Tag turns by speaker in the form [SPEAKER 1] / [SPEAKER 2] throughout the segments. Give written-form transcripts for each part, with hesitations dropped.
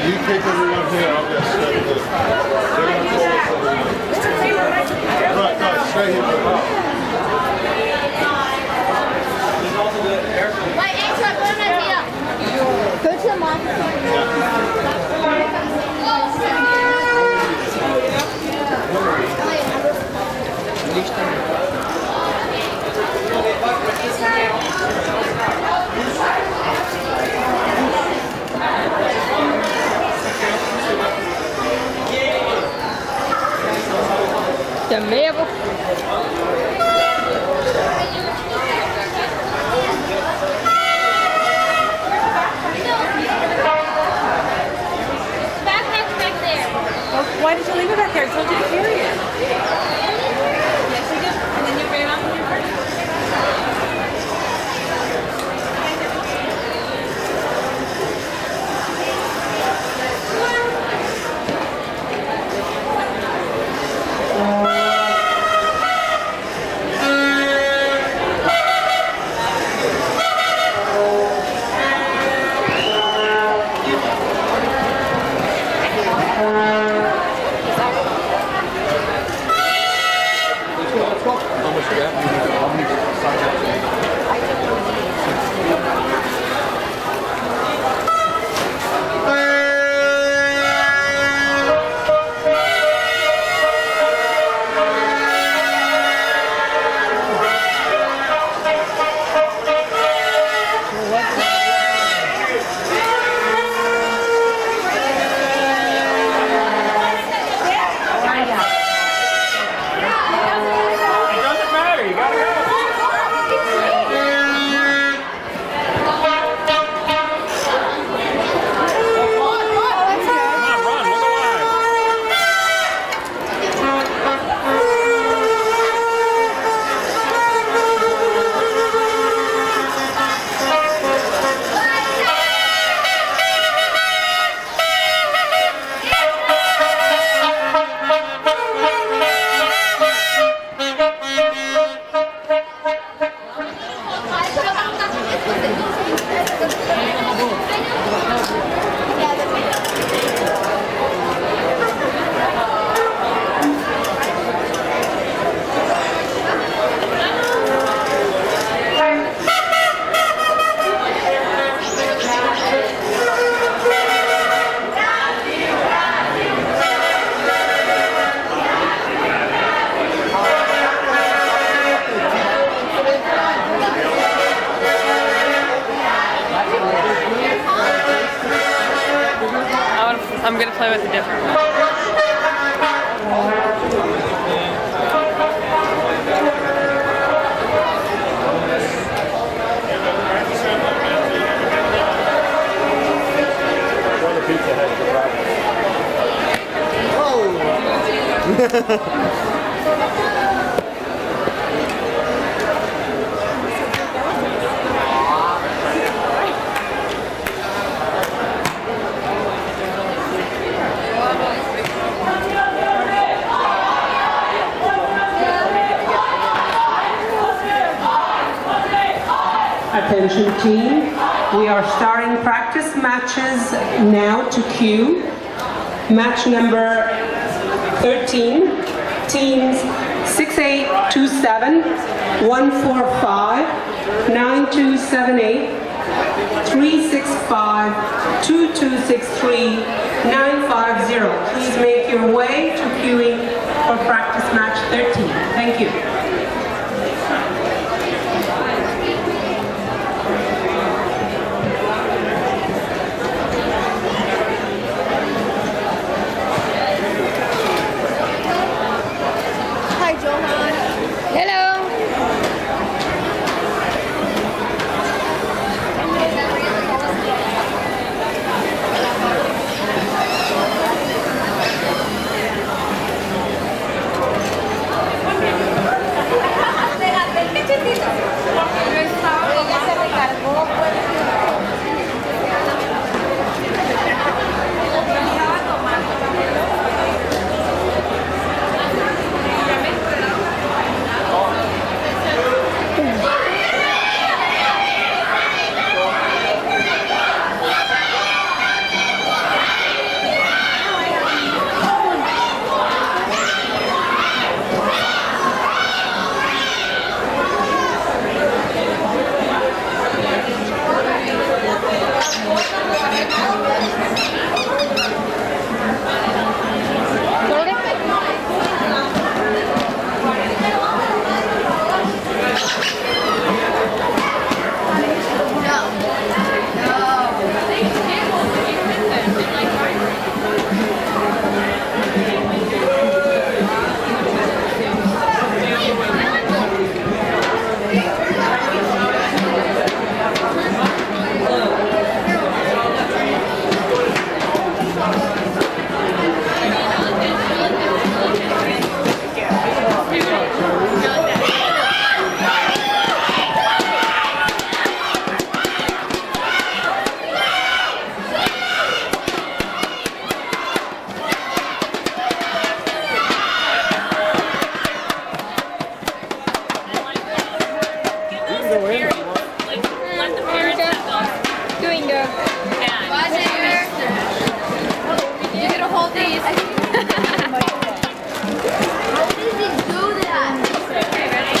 [SPEAKER 1] You take everyone here, I'll get straight in. They're going to call us everyone. Right, guys, stay here for a while.
[SPEAKER 2] Wait, extra, go in here. Go to the mom.
[SPEAKER 3] Te amigo.
[SPEAKER 2] Backpack's back there.
[SPEAKER 4] Well, why did you leave it back there? I told you to carry it. Yes, you did. And then you bring it off with your purse.
[SPEAKER 3] I'm gonna play with a different one.
[SPEAKER 5] Attention team, we are starting practice matches now to cue. Match number 13, teams 6827, 145, 9278, 365, 2263, 950. Please make your way to queuing for practice match 13. Thank you.
[SPEAKER 3] Hello.
[SPEAKER 2] Bye, Xavier. You gonna hold these? How does he do that?
[SPEAKER 3] Okay, ready?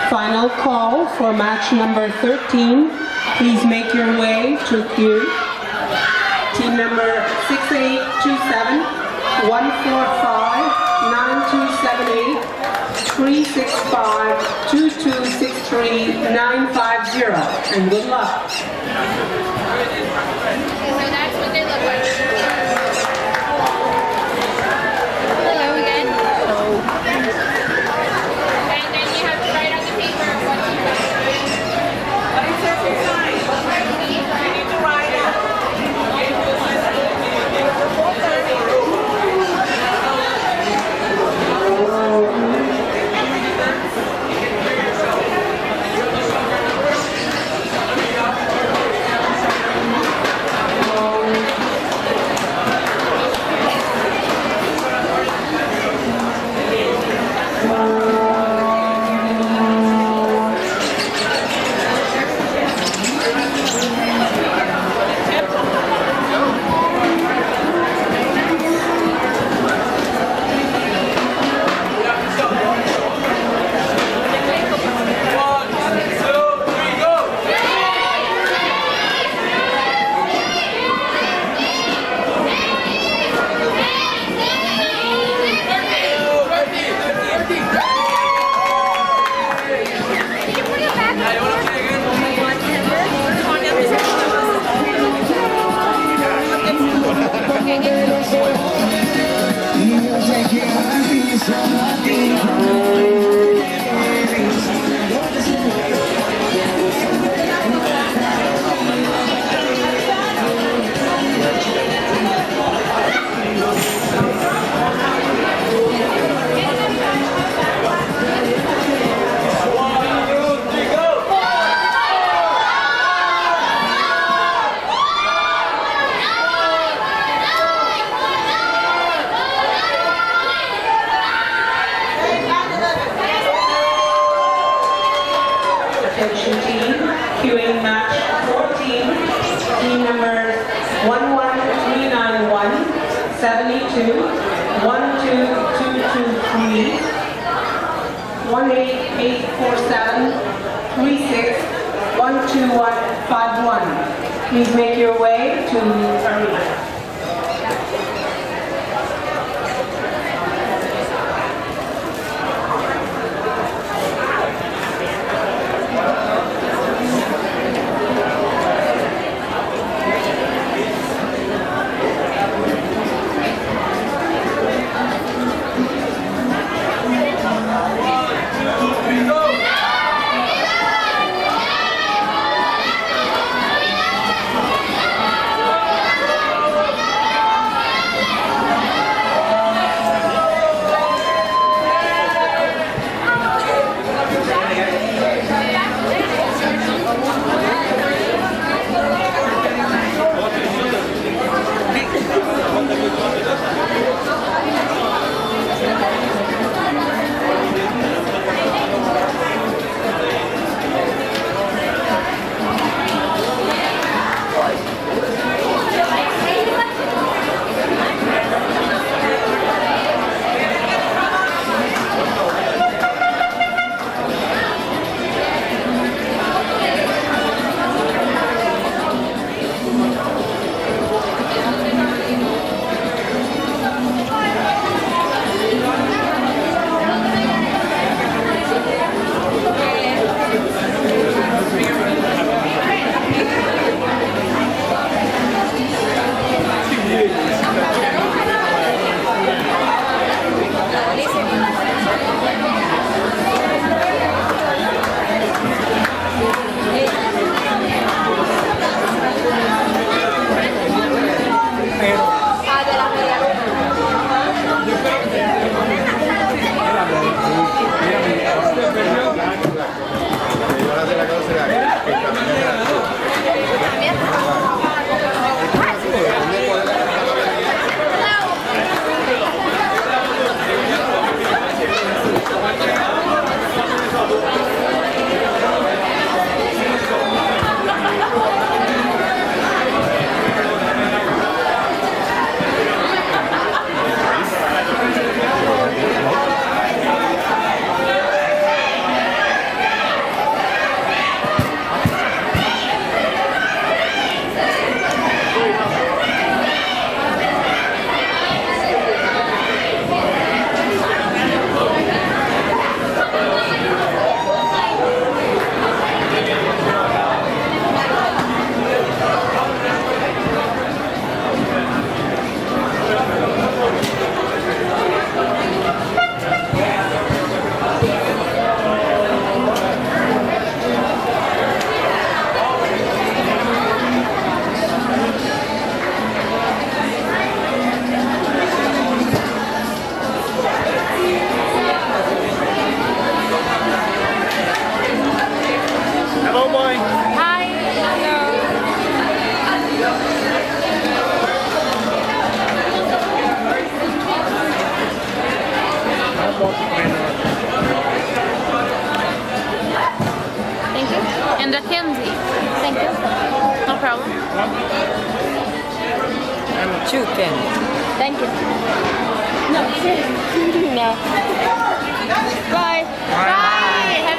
[SPEAKER 5] Final call for match number 13. Please make your way to queue. Team number 6827, 145, 9278, 365, 2263, 950. And good luck.
[SPEAKER 2] So that's what they look like. Hello again. And then you have to write on the paper what you got.
[SPEAKER 4] What is your sign? You need to write it.
[SPEAKER 5] Attention team, queuing match 14, team numbers 11391, 72, 12223, 18847, 36, 12151. Please make your way to arena.
[SPEAKER 2] problem.
[SPEAKER 3] Chicken.
[SPEAKER 2] Thank you. No, seriously. No. Bye. Bye.